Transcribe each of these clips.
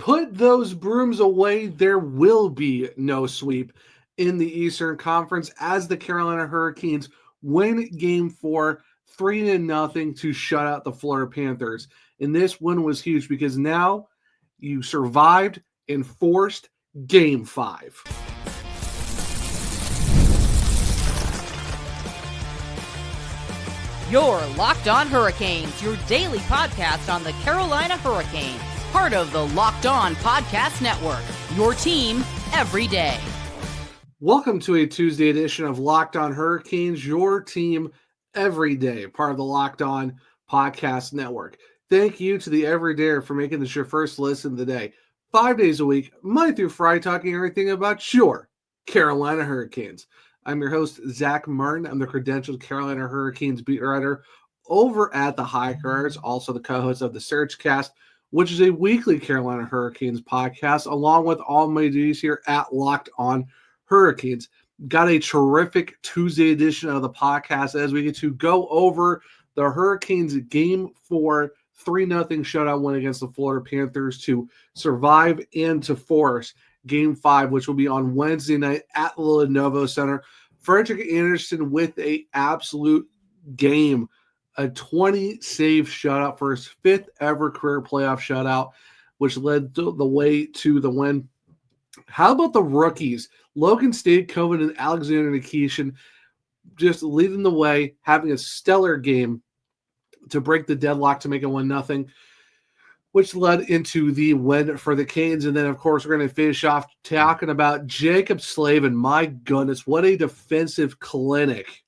put those brooms away. There will be no sweep in the Eastern Conference as the Carolina Hurricanes win Game 4, 3-0 to shut out the Florida Panthers. And this win was huge because now you survived and forced Game 5. You're Locked On Hurricanes, your daily podcast on the Carolina Hurricanes. Part of the Locked On Podcast Network, your team every day. Welcome to a Tuesday edition of Locked On Hurricanes, your team every day, part of the Locked On Podcast Network. Thank you to the Everydayer for making this your first listen of the day. 5 days a week, Monday through Friday, talking everything about your Carolina Hurricanes. I'm your host, Zach Martin. I'm the credentialed Carolina Hurricanes beat writer over at the High Criers, also the co-host of the Surgecast, which is a weekly Carolina Hurricanes podcast, along with all my duties here at Locked On Hurricanes. Got a terrific Tuesday edition of the podcast as we get to go over the Hurricanes Game 4 3-0 shutout win against the Florida Panthers to survive and to force Game 5, which will be on Wednesday night at the Lenovo Center. Frederik Andersen with an absolute game, a 20-save shutout for his fifth ever career playoff shutout, which led the way to the win. How about the rookies? Logan, Stankoven, and Alexander Nikishin just leading the way, having a stellar game to break the deadlock to make it 1-0, which led into the win for the Canes. And then, of course, we're going to finish off talking about Jaccob Slavin. My goodness, what a defensive clinic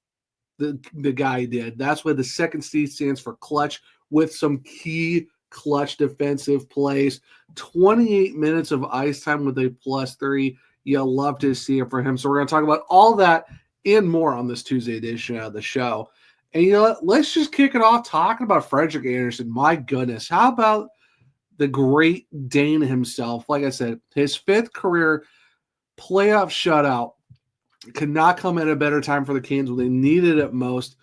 the guy did. That's why the second C stands for clutch, with some key clutch defensive plays. 28 minutes of ice time with a +3. You'll love to see it for him. So we're going to talk about all that and more on this Tuesday edition of the show. And you know what? Let's just kick it off talking about Frederik Andersen. My goodness. How about the Great Dane himself? Like I said, his fifth career playoff shutout could not come at a better time for the Canes when they needed it most.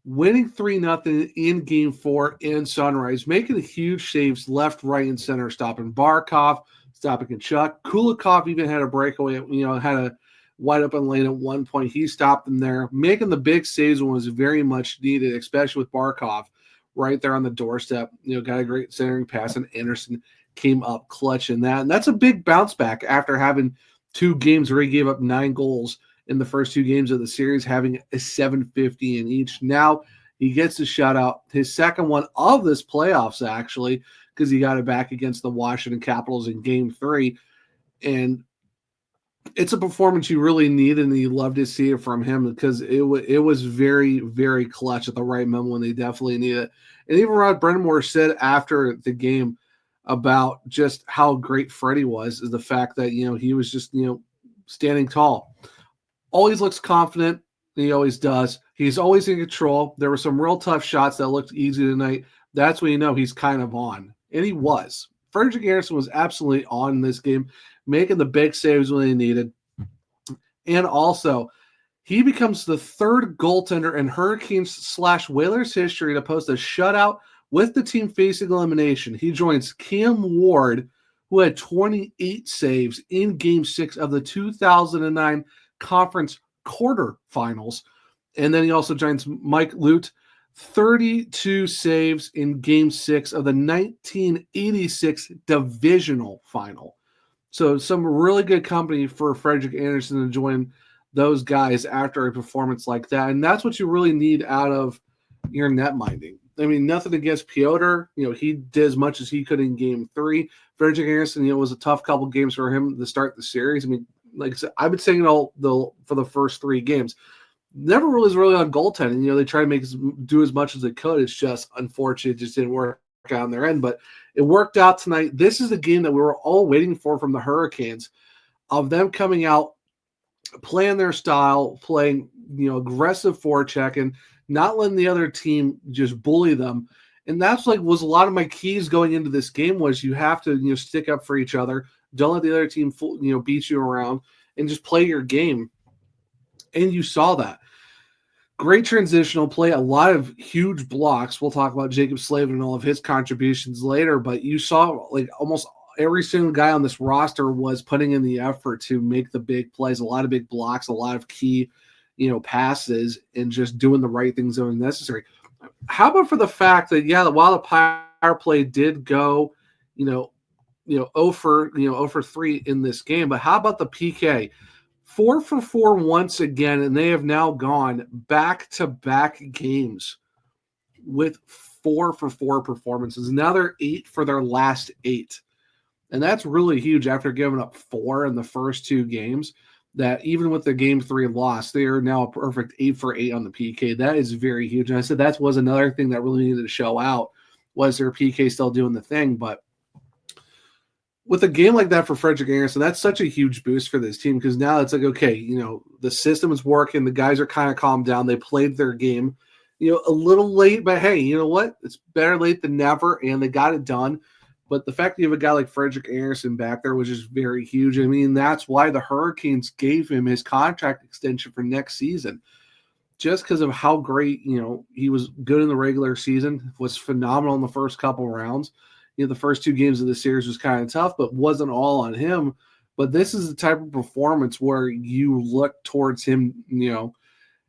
Winning 3-0 in Game 4 in Sunrise, making huge saves left, right, and center, stopping Barkov, stopping Kachuk. Kulikov even had a breakaway, had a wide open lane at one point. He stopped them there, making the big saves when it was very much needed, especially with Barkov right there on the doorstep. Got a great centering pass, and Andersen came up clutch in that. And that's a big bounce back after having two games where he gave up 9 goals in the first 2 games of the series, having a .750 in each. Now he gets the shutout, his second one of this playoffs, actually, because he got it back against the Washington Capitals in Game 3. And it's a performance you really need, and you love to see it from him because it was very, very clutch at the right moment when they definitely need it. And even Rod Brind'Amour said after the game about just how great Freddie was, is the fact that, he was just, standing tall. Always looks confident. He always does. He's always in control. There were some real tough shots that looked easy tonight. That's when he's kind of on. And he was. Frederik Andersen was absolutely on in this game, making the big saves when they needed. And also, he becomes the third goaltender in Hurricanes/Whalers history to post a shutout with the team facing elimination. He joins Cam Ward, who had 28 saves in Game 6 of the 2009 conference quarterfinals. And then he also joins Mike Lute, 32 saves in Game 6 of the 1986 divisional final. So some really good company for Frederik Andersen to join those guys after a performance like that. And that's what you really need out of your net minding. I mean, nothing against Piotr. He did as much as he could in Game 3. Frederik Andersen, it was a tough couple games for him to start the series. I mean, like I said, I've been saying it for the first 3 games. Never was really on goaltending. They try to do as much as they could. It's just unfortunate. It just didn't work out on their end, but it worked out tonight. This is the game that we were all waiting for from the Hurricanes, of them coming out, playing their style, playing, aggressive forecheck, and not letting the other team just bully them. And that's was a lot of my keys going into this game, was you have to, stick up for each other. Don't let the other team, beat you around, and just play your game. And you saw that. Great transitional play, a lot of huge blocks. We'll talk about Jaccob Slavin and all of his contributions later, but you saw almost every single guy on this roster was putting in the effort to make the big plays, a lot of big blocks, a lot of key, passes, and just doing the right things that were necessary. How about for the fact that, while the power play did go, 0 for 3 in this game, but how about the PK? 4 for 4 once again, and they have now gone back-to-back games with 4 for 4 performances. Now they're 8 for their last 8. And that's really huge after giving up 4 in the first 2 games, that even with the game 3 loss, they are now a perfect 8 for 8 on the PK. That is very huge. And I said that was another thing that really needed to show out, was their PK still doing the thing. But with a game like that for Frederik Andersen, that's such a huge boost for this team, because now it's like, okay, the system is working. The guys are kind of calmed down. They played their game, a little late, but hey, you know what? It's better late than never, and they got it done. But the fact that you have a guy like Frederik Andersen back there was just very huge. I mean, that's why the Hurricanes gave him his contract extension for next season, just because of how great, he was good in the regular season, was phenomenal in the first couple rounds. The first 2 games of the series was kind of tough, but wasn't all on him. But this is the type of performance where you look towards him,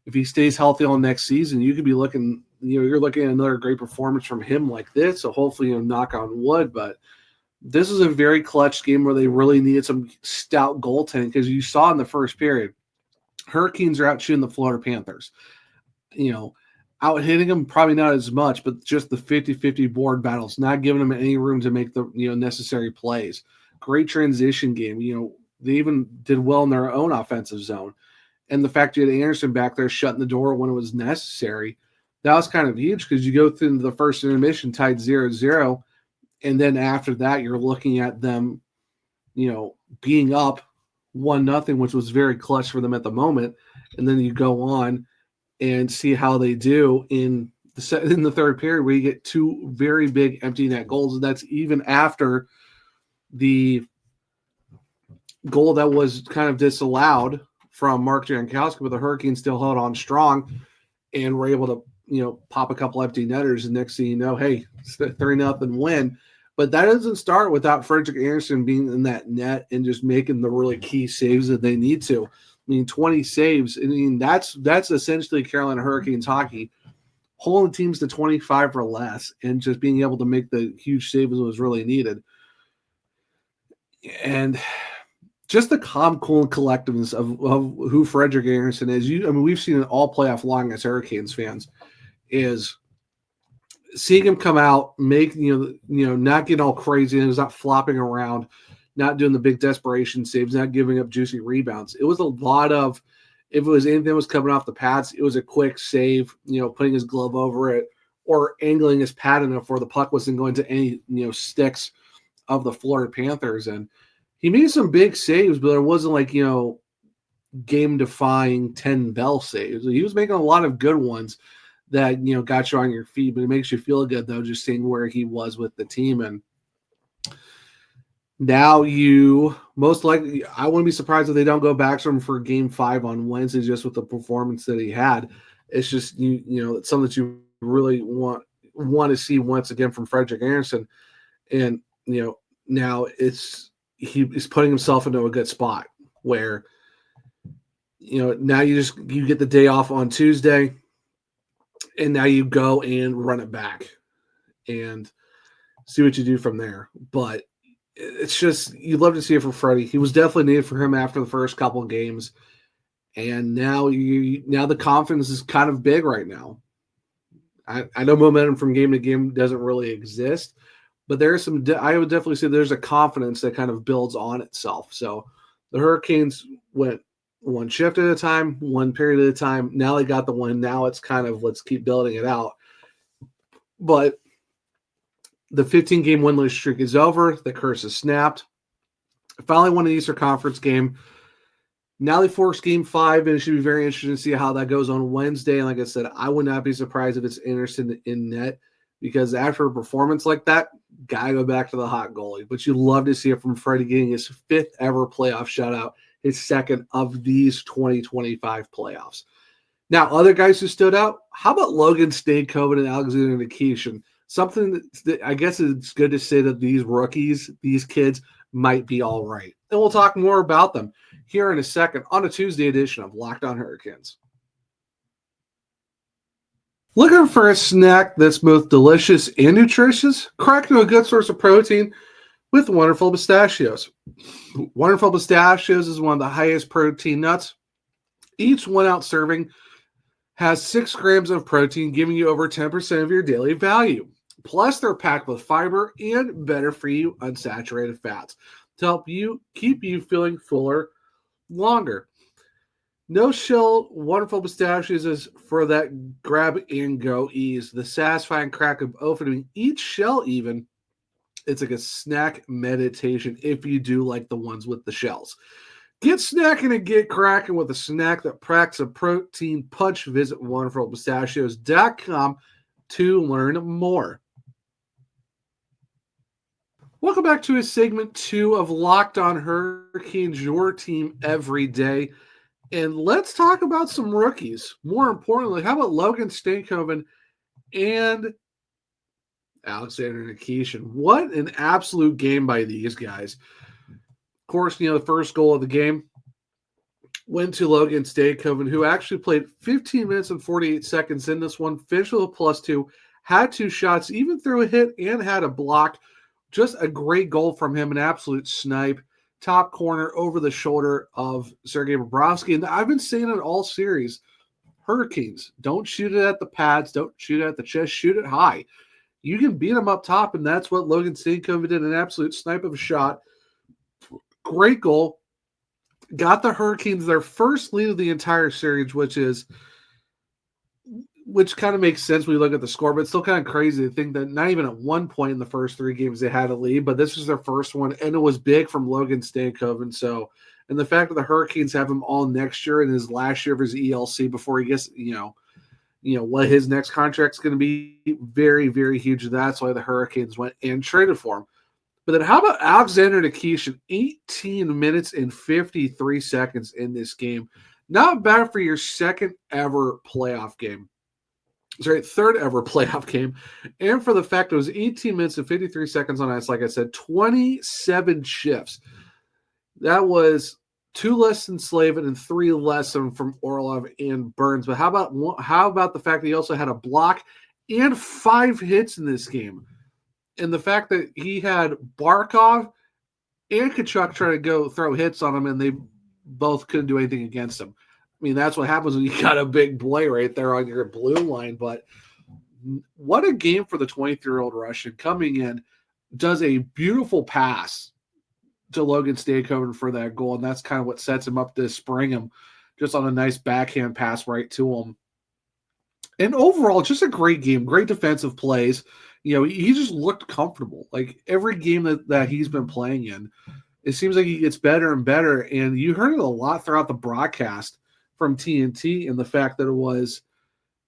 if he stays healthy all next season, you could be looking, you're looking at another great performance from him like this. So hopefully, knock on wood. But this is a very clutch game where they really needed some stout goaltending, because you saw in the first period, Hurricanes are out shooting the Florida Panthers. Out hitting them, probably not as much, but just the 50-50 board battles, not giving them any room to make the necessary plays. Great transition game. They even did well in their own offensive zone. And the fact you had Andersen back there shutting the door when it was necessary, that was kind of huge, because you go through the first intermission tied 0-0, and then after that you're looking at them, being up 1-0, which was very clutch for them at the moment. And then you go on and see how they do in the third period, where you get 2 very big empty net goals. And that's even after the goal that was kind of disallowed from Mark Jankowski, but the Hurricanes still held on strong and were able to, pop a couple empty netters. And next thing you know, hey, it's 3-0 win. But that doesn't start without Frederik Andersen being in that net and just making the really key saves that they need to. 20 saves. That's essentially Carolina Hurricanes hockey, holding teams to 25 or less, and just being able to make the huge saves was really needed. And just the calm, cool, and collectiveness of who Frederik Andersen is. We've seen it all playoff long as Hurricanes fans, is seeing him come out, make not get all crazy, and he's not flopping around, not doing the big desperation saves, not giving up juicy rebounds. It was a lot of, if it was anything that was coming off the pads, it was a quick save, putting his glove over it or angling his pad enough where the puck wasn't going to any, sticks of the Florida Panthers. And he made some big saves, but it wasn't like, game-defying 10 bell saves. He was making a lot of good ones that, got you on your feet, but it makes you feel good, though, just seeing where he was with the team. And now you most likely, I wouldn't be surprised if they don't go back to him for game 5 on Wednesday, just with the performance that he had. It's just, it's something that you really want to see once again from Frederik Andersen. And, now he's putting himself into a good spot where, now you get the day off on Tuesday, and now you go and run it back and see what you do from there. But it's just, you'd love to see it for Freddie. He was definitely needed for him after the first couple of games. And now the confidence is kind of big right now. I know momentum from game to game doesn't really exist, but there's I would definitely say there's a confidence that kind of builds on itself. So the Hurricanes went one shift at a time, one period at a time. Now they got the win. Now it's kind of, let's keep building it out. But the 15-game winless streak is over. The curse is snapped. Finally won an Eastern Conference game. Now they force game 5, and it should be very interesting to see how that goes on Wednesday. And like I said, I would not be surprised if it's Andersen in net, because after a performance like that, gotta go back to the hot goalie. But you love to see it from Freddie getting his 5th ever playoff shutout, his 2nd of these 2025 playoffs. Now, other guys who stood out, how about Logan, Stankoven, and Alexander Nikishin? something that I guess it's good to say that these rookies, these kids, might be all right. And we'll talk more about them here in a second on a Tuesday edition of Locked On Hurricanes. Looking for a snack that's both delicious and nutritious? Crack into a good source of protein with Wonderful Pistachios. Wonderful Pistachios is one of the highest protein nuts. Each 1 ounce serving has 6 grams of protein, giving you over 10% of your daily value. Plus, they're packed with fiber and better-for-you unsaturated fats to help you keep you feeling fuller longer. No shell Wonderful Pistachios is for that grab-and-go ease. The satisfying crack of opening each shell even, it's like a snack meditation if you do like the ones with the shells. Get snacking and get cracking with a snack that packs a protein punch. Visit wonderfulpistachios.com to learn more. Welcome back to segment 2 of Locked On Hurricanes, your team every day. And let's talk about some rookies. More importantly, how about Logan, Stankoven, and Alexander Nikishin? What an absolute game by these guys. Of course, the first goal of the game went to Logan Stankoven, who actually played 15 minutes and 48 seconds in this one, finished with a +2, had 2 shots, even threw a hit and had a block. Just a great goal from him, an absolute snipe. Top corner over the shoulder of Sergei Bobrovsky. And I've been saying it all series, Hurricanes, don't shoot it at the pads, don't shoot it at the chest, shoot it high. You can beat them up top, and that's what Logan Stankoven did, an absolute snipe of a shot. Great goal. Got the Hurricanes their first lead of the entire series, which kind of makes sense when you look at the score, but it's still kind of crazy to think that not even at one point in the first 3 games they had a lead, but this was their first one, and it was big from Logan Stankoven. So, and the fact that the Hurricanes have him all next year in his last year of his ELC before he gets, what his next contract's going to be, very, very huge. That's why the Hurricanes went and traded for him. But then how about Alexander Nikishin, 18 minutes and 53 seconds in this game. Not bad for your second ever playoff game. Sorry, third ever playoff game. And for the fact it was 18 minutes and 53 seconds on ice, like I said, 27 shifts. That was 2 less than Slavin and 3 less than from Orlov and Burns. But how about the fact that he also had a block and 5 hits in this game? And the fact that he had Barkov and Tkachuk trying to go throw hits on him, and they both couldn't do anything against him. I mean, that's what happens when you got a big boy right there on your blue line. But what a game for the 23-year-old Russian. Coming in, does a beautiful pass to Logan Stankoven for that goal, and that's kind of what sets him up to spring him just on a nice backhand pass right to him. And overall, just a great game, great defensive plays. He just looked comfortable. Like every game that he's been playing in, it seems like he gets better and better. And you heard it a lot throughout the broadcast from TNT, and the fact that it was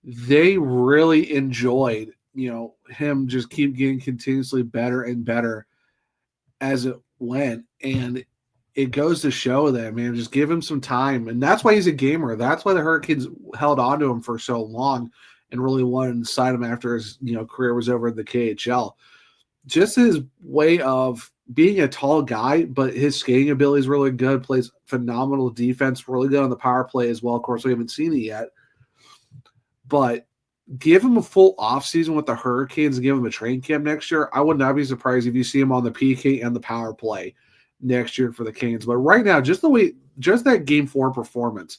they really enjoyed, him just keep getting continuously better and better as it went. And it goes to show that, man, just give him some time. And that's why he's a gamer. That's why the Hurricanes held on to him for so long and really wanted to sign him after his career was over in the KHL. Just his way of being a tall guy, but his skating ability is really good, plays phenomenal defense, really good on the power play as well. Of course, we haven't seen it yet. But give him a full offseason with the Hurricanes and give him a training camp next year. I would not be surprised if you see him on the PK and the power play next year for the Canes. But right now, just that Game 4 performance,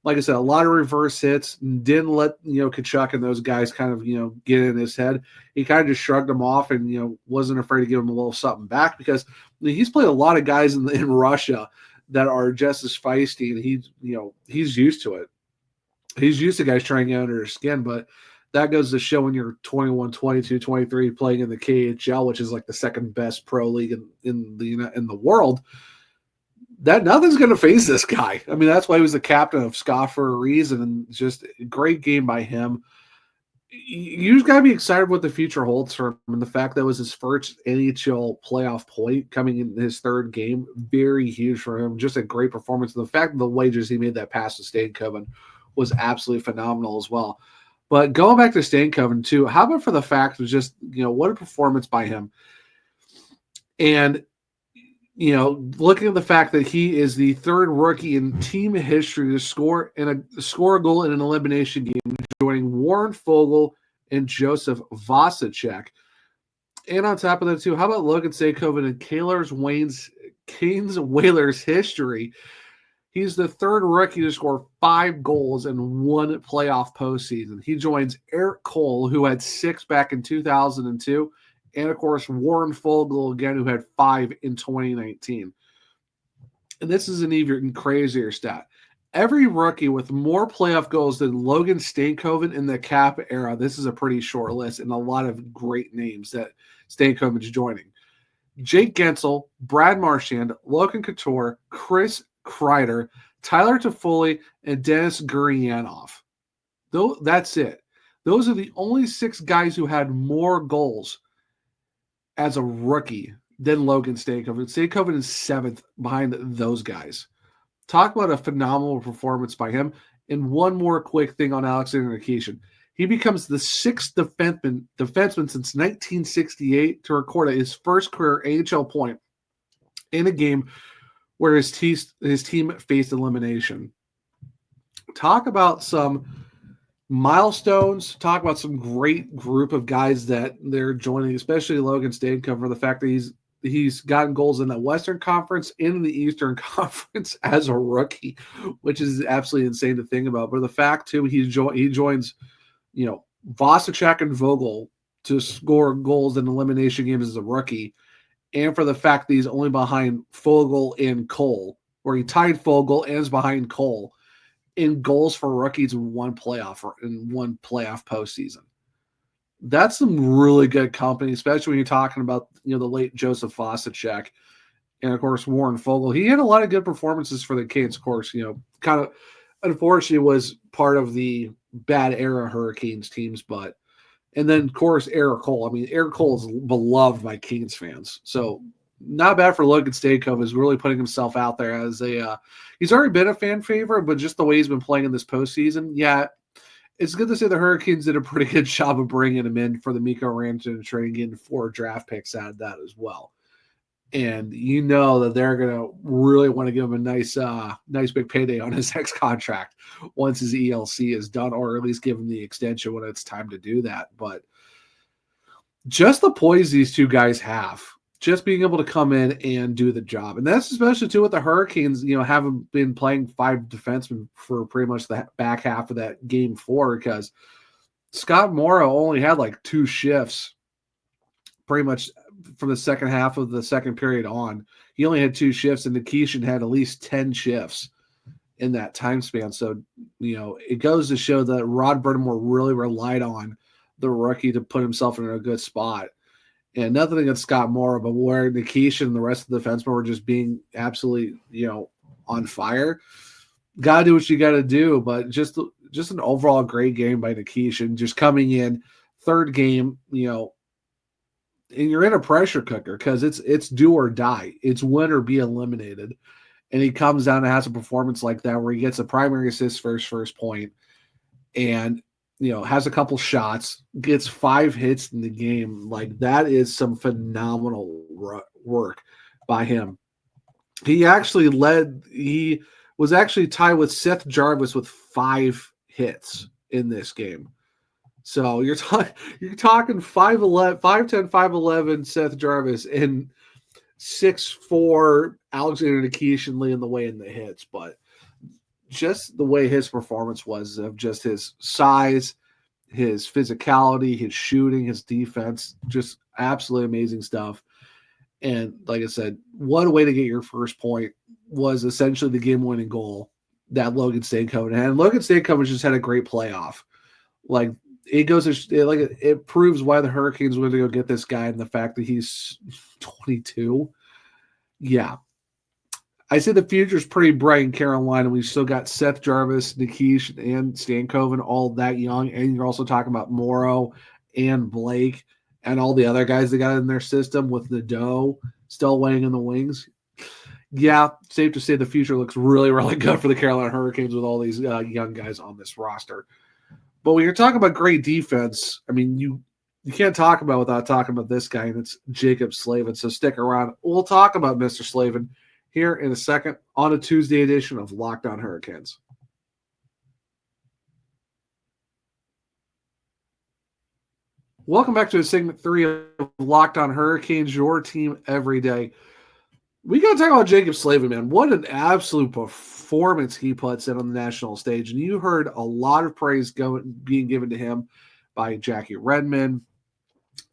like I said, a lot of reverse hits, didn't let, Tkachuk and those guys kind of, get in his head. He kind of just shrugged them off and, wasn't afraid to give him a little something back because he's played a lot of guys in Russia that are just as feisty, and he's used to it. He's used to guys trying to get under his skin, but that goes to show when you're 21, 22, 23 playing in the KHL, which is like the second best pro league in the world, that nothing's going to phase this guy. I mean, that's why he was the captain of SCA for a reason, and just a great game by him. You just got to be excited what the future holds for him, and the fact that it was his first NHL playoff point coming in his 3rd game, very huge for him. Just a great performance. The fact that the wages he made that pass to Stankoven was absolutely phenomenal as well. But going back to Stankoven too, how about for the fact of just, what a performance by him. And, looking at the fact that he is the third rookie in team history to score a goal in an elimination game, joining Warren Foegele and Joseph Vasicek. And on top of that too, how about Logan Stankoven in Canes Whalers history? He's the third rookie to score 5 goals in one playoff postseason. He joins Eric Cole, who had 6 back in 2002, and of course Warren Foegele again, who had 5 in 2019. And this is an even crazier stat. Every rookie with more playoff goals than Logan Stankoven in the Cap era, this is a pretty short list and a lot of great names that Stankoven's joining. Jake Gensel, Brad Marchand, Logan Couture, Chris Kreider, Tyler Toffoli, and Dennis Gurianov. Though that's it. Those are the only 6 guys who had more goals as a rookie than Logan Stankoven. Stankoven is 7th behind those guys. Talk about a phenomenal performance by him. And one more quick thing on Alexander Nikishin. He becomes the 6th defenseman since 1968 to record his first career AHL point in a game where his team faced elimination. Talk about some milestones. Talk about some great group of guys that they're joining, especially Logan Stankoven, for the fact that he's gotten goals in the Western Conference and in the Eastern Conference as a rookie, which is absolutely insane to think about. But the fact too, he joins, Vasicek and Vogel to score goals in elimination games as a rookie. And for the fact that he's only behind Foegele and Cole, where he tied Foegele and is behind Cole in goals for rookies in one playoff postseason. That's some really good company, especially when you're talking about, the late Joseph Vasicek and, of course, Warren Foegele. He had a lot of good performances for the Canes, of course, kind of unfortunately was part of the bad era Hurricanes teams, and then, of course, Eric Cole. I mean, Eric Cole is beloved by Canes fans. So not bad for Logan Stankoven, is really putting himself out there as he's already been a fan favorite, but just the way he's been playing in this postseason, yeah, it's good to say the Hurricanes did a pretty good job of bringing him in for the Mikko Rantanen trade, getting 4 draft picks out of that as well. And that they're going to really want to give him a nice big payday on his next contract once his ELC is done, or at least give him the extension when it's time to do that. But just the poise these two guys have, just being able to come in and do the job. And that's especially too with the Hurricanes, haven't been playing 5 defensemen for pretty much the back half of that game 4, because Scott Morrow only had like 2 shifts pretty much from the second half of the second period on. He only had 2 shifts, and Nikishin had at least 10 shifts in that time span. So, it goes to show that Rod Brind'Amour really relied on the rookie to put himself in a good spot. And nothing against Scott Morrow, but where Nikishin and the rest of the defensemen were just being absolutely, on fire. Got to do what you got to do, but just an overall great game by Nikishin, just coming in, third game, and you're in a pressure cooker because it's do or die. It's win or be eliminated. And he comes down and has a performance like that where he gets a primary assist for his first point and, has a couple shots, gets 5 hits in the game. Like, that is some phenomenal work by him. He was actually tied with Seth Jarvis with 5 hits in this game. So you're talking 5'11", 5'10", 5'11", Seth Jarvis, and 6'4", Alexander Nikishin leading the way in the hits. But just the way his performance was, of just his size, his physicality, his shooting, his defense, just absolutely amazing stuff. And like I said, what a way to get your first point, was essentially the game-winning goal that Logan Stankoven had. And Logan Stankoven just had a great playoff. Like, it proves why the Hurricanes went to go get this guy, and the fact that he's 22. Yeah. I say the future's pretty bright in Carolina. We've still got Seth Jarvis, Nikishin, and Stankoven all that young, and you're also talking about Morrow and Blake and all the other guys they got in their system, with Nadeau still weighing in the wings. Yeah, safe to say the future looks really, really good for the Carolina Hurricanes with all these young guys on this roster. But when you're talking about great defense, I mean, you can't talk about without talking about this guy, and it's Jaccob Slavin. So stick around. We'll talk about Mr. Slavin here in a second on a Tuesday edition of Locked On Hurricanes. Welcome back to segment 3 of Locked On Hurricanes, your team every day. We got to talk about Jaccob Slavin, man. What an absolute performance he puts in on the national stage. And you heard a lot of praise being given to him by Jackie Redmond,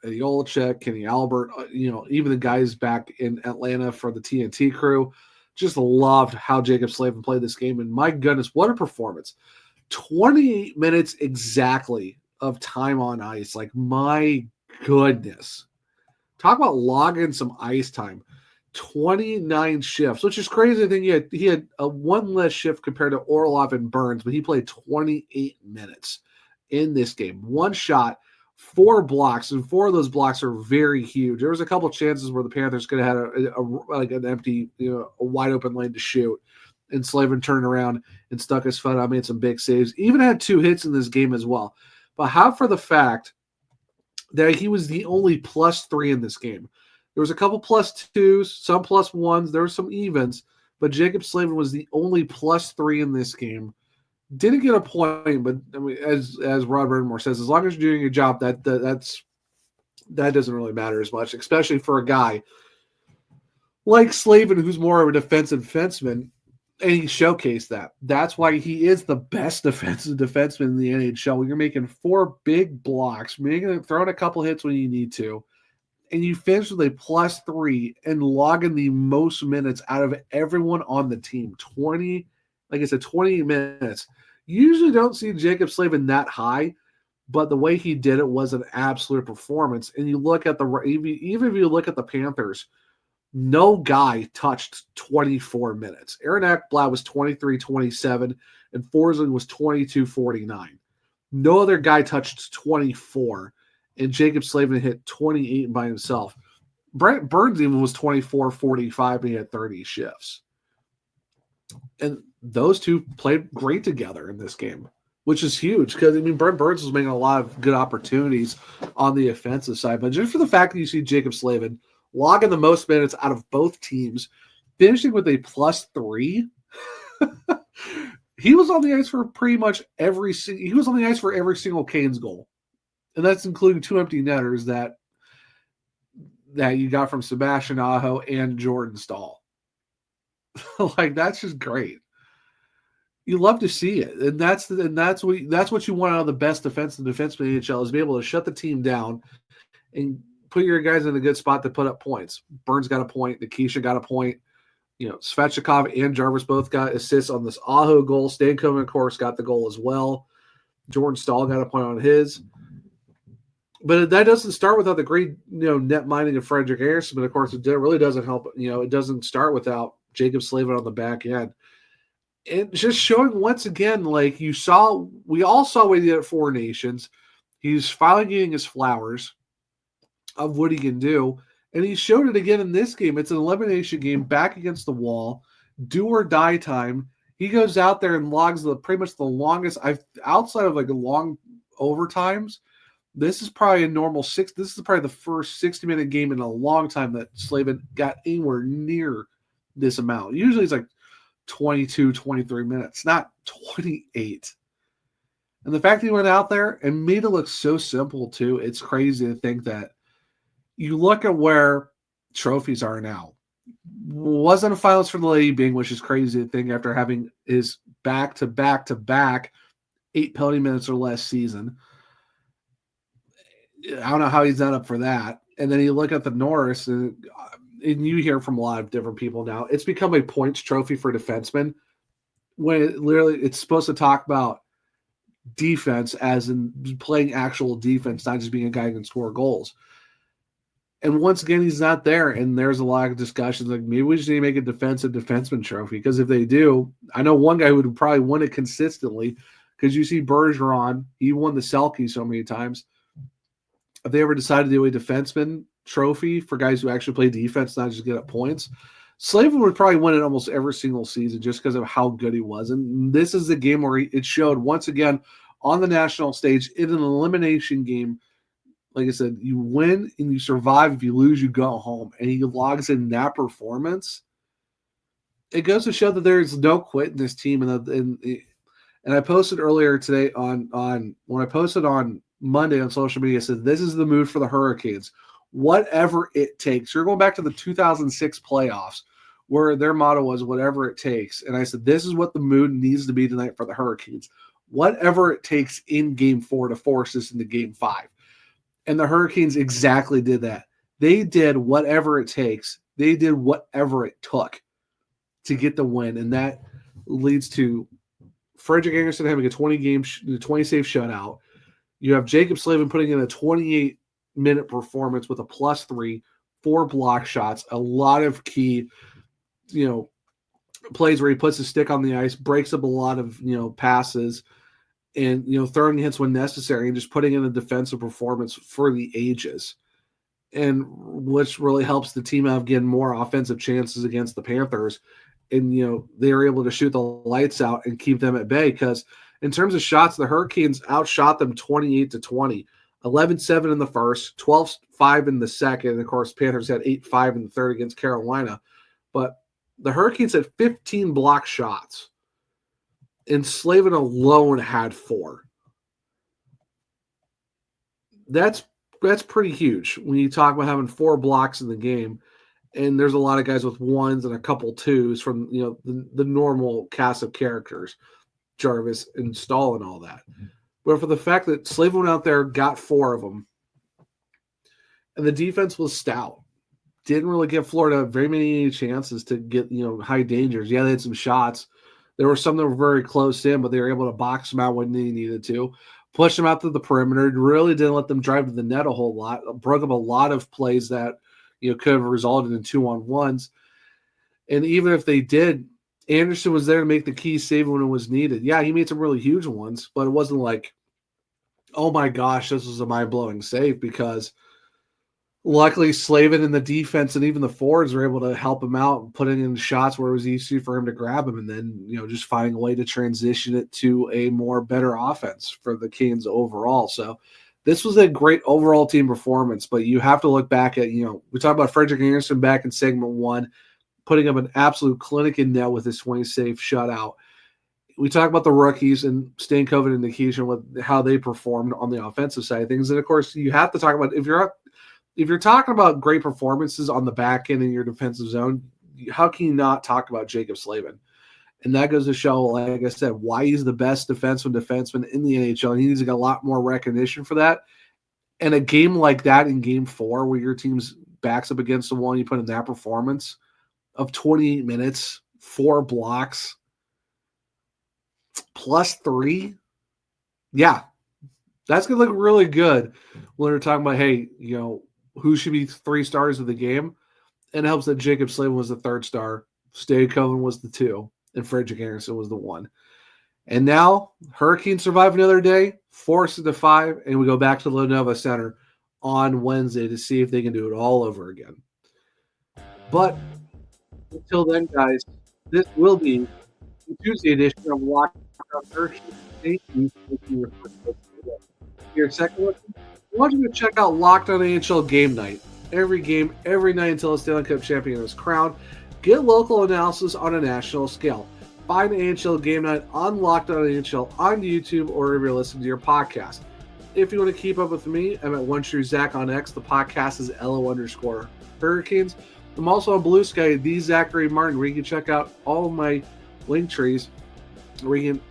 Eddie Olczyk, Kenny Albert, even the guys back in Atlanta for the TNT crew. Just loved how Jaccob Slavin played this game. And my goodness, what a performance. 28 minutes exactly of time on ice. Like, my goodness. Talk about logging some ice time. 29 shifts, which is crazy. I think he had a one less shift compared to Orlov and Burns, but he played 28 minutes in this game. One shot, 4 blocks, and 4 of those blocks are very huge. There was a couple chances where the Panthers could have had like an empty, a wide open lane to shoot, and Slavin turned around and stuck his foot out, made some big saves. Even had 2 hits in this game as well. But how for the fact that he was the only +3 in this game. There was a couple +2s, some +1s. There were some evens, but Jaccob Slavin was the only +3 in this game. Didn't get a point, but I mean, as Rod Burnmore says, as long as you're doing your job, that doesn't really matter as much, especially for a guy like Slavin, who's more of a defensive defenseman, and he showcased that. That's why he is the best defensive defenseman in the NHL. When you're making 4 big blocks, throwing a couple hits when you need to, and you finish with a +3 and logging the most minutes out of everyone on the team. 20 minutes. You usually don't see Jaccob Slavin that high, but the way he did it was an absolute performance. And you look at even if you look at the Panthers, no guy touched 24 minutes. Aaron Ekblad was 23-27, and Forsling was 22-49. No other guy touched 24. And Jaccob Slavin hit 28 by himself. Brent Burns even was 24-45, and he had 30 shifts. And those two played great together in this game, which is huge because, Brent Burns was making a lot of good opportunities on the offensive side. But just for the fact that you see Jaccob Slavin logging the most minutes out of both teams, finishing with a +3, he was on the ice for pretty much every single Canes goal. And that's including 2 empty netters that you got from Sebastian Aho and Jordan Staal. Like, that's just great. You love to see it, and that's what you want out of the best defenseman in the NHL, is be able to shut the team down and put your guys in a good spot to put up points. Burns got a point. Nikishin got a point. Svechnikov and Jarvis both got assists on this Aho goal. Stankoven, of course, got the goal as well. Jordan Staal got a point on his. But that doesn't start without the great, net minding of Frederik Andersen. But of course, it really doesn't help. It doesn't start without Jaccob Slavin on the back end. And just showing once again, like we all saw what he did at 4 Nations. He's finally getting his flowers of what he can do. And he showed it again in this game. It's an elimination game, back against the wall, do or die time. He goes out there and logs pretty much the longest, outside of like a long overtimes. This is probably this is probably the first 60-minute game in a long time that Slavin got anywhere near this amount. Usually it's like 22, 23 minutes, not 28. And the fact that he went out there and made it look so simple too, it's crazy to think that you look at where trophies are now. Wasn't a finalist for the Lady Byng, which is crazy to think after having his back-to-back 8 penalty minutes or less season. I don't know how he's not up for that. And then you look at the Norris, and you hear from a lot of different people now, it's become a points trophy for defensemen, when it's supposed to talk about defense as in playing actual defense, not just being a guy who can score goals. And once again, he's not there. And there's a lot of discussions like, maybe we just need to make a defensive defenseman trophy. Because if they do, I know one guy who would probably win it consistently, because you see Bergeron, he won the Selke so many times. If they ever decide to do a defenseman trophy for guys who actually play defense, not just get up points, Slavin would probably win it almost every single season just because of how good he was. And this is the game where it showed once again on the national stage in an elimination game. Like I said, you win and you survive. If you lose, you go home. And he logs in that performance. It goes to show that there's no quit in this team. And I posted earlier today on when I posted on Monday on social media, I said, this is the mood for the Hurricanes. Whatever it takes. You're going back to the 2006 playoffs where their motto was whatever it takes. And I said, this is what the mood needs to be tonight for the Hurricanes. Whatever it takes in game 4 to force this into game 5. And the Hurricanes exactly did that. They did whatever it takes. They did whatever it took to get the win. And that leads to Frederik Andersen having a 20-save shutout. You have Jaccob Slavin putting in a 28-minute performance with a +3, 4 block shots, a lot of key, plays where he puts his stick on the ice, breaks up a lot of, passes, and, throwing hits when necessary, and just putting in a defensive performance for the ages. And which really helps the team have getting more offensive chances against the Panthers. And, they were able to shoot the lights out and keep them at bay because in terms of shots, the Hurricanes outshot them 28-20, 11-7 in the first, 12-5 in the second. And of course, Panthers had 8-5 in the third against Carolina. But the Hurricanes had 15 block shots, and Slavin alone had 4. That's pretty huge when you talk about having 4 blocks in the game. And there's a lot of guys with 1s and a couple 2s from the normal cast of characters, Jarvis and Stahl and all that. But for the fact that Slavin went out there, got 4 of them, and the defense was stout. Didn't really give Florida very many chances to get, high dangers. Yeah, they had some shots. There were some that were very close in, but they were able to box them out when they needed to. Push them out to the perimeter. Really didn't let them drive to the net a whole lot. Broke up a lot of plays that, could have resulted in 2-on-1s. And even if they did, Andersen was there to make the key save when it was needed. Yeah, he made some really huge ones, but it wasn't like, oh my gosh, this was a mind-blowing save, because luckily Slavin and the defense and even the forwards were able to help him out and put it in shots where it was easy for him to grab him, and then, just finding a way to transition it to a more better offense for the Canes overall. So this was a great overall team performance, but you have to look back at, we talked about Frederik Andersen back in segment 1, putting up an absolute clinic in net with his 20-save shutout. We talk about the rookies and Stankoven and Nikishin with how they performed on the offensive side of things. And of course, you have to talk about, if you're talking about great performances on the back end in your defensive zone, how can you not talk about Jaccob Slavin? And that goes to show, like I said, why he's the best defenseman in the NHL. And he needs to get a lot more recognition for that. And a game like that in game 4, where your team's backs up against the wall and you put in that performance of 28 minutes, 4 blocks, +3. Yeah, that's going to look really good when we're talking about, hey, who should be 3 stars of the game. And it helps that Jaccob Slavin was the 3rd star, Stankoven was the 2, and Frederik Andersen was the 1. And now, Hurricanes survive another day, force it to 5, and we go back to Lenovo Center on Wednesday to see if they can do it all over again. But until then, guys, this will be the Tuesday edition of Locked On Hurricanes. Thank you for your Your second one, I want you to check out Locked On NHL Game Night. Every game, every night until a Stanley Cup champion is crowned. Get local analysis on a national scale. Find NHL Game Night on Locked On NHL on YouTube or wherever you're listening to your podcast. If you want to keep up with me, I'm at OneTrueZach on X. The podcast is LO_Hurricanes. I'm also on Blue Sky, the Zachary Martin, where you can check out all of my link trees, where you can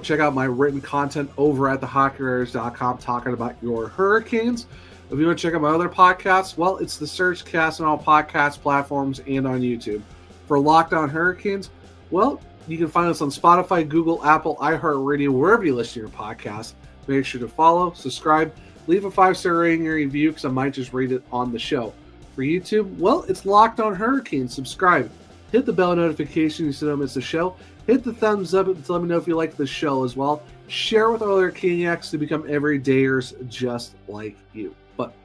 check out my written content over at thehockeyWriters.com talking about your Hurricanes. If you want to check out my other podcasts, well, it's the Search Cast on all podcast platforms and on YouTube. For Locked On Hurricanes, well, you can find us on Spotify, Google, Apple, iHeartRadio, wherever you listen to your podcast. Make sure to follow, subscribe, leave a 5-star rating or review, because I might just read it on the show. For YouTube, well, it's Locked On Hurricanes. Subscribe. Hit the bell notification so you don't miss the show. Hit the thumbs up to let me know if you like the show as well. Share with other Caniacs to become everydayers just like you. But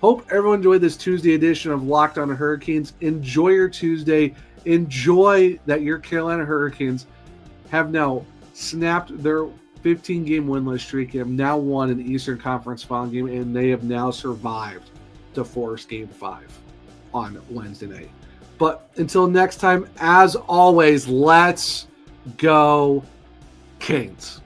hope everyone enjoyed this Tuesday edition of Locked On Hurricanes. Enjoy your Tuesday. Enjoy that your Carolina Hurricanes have now snapped their 15-game winless streak and have now won an Eastern Conference Final game, and they have now survived to force Game 5 on Wednesday night. But until next time, as always, let's go Canes.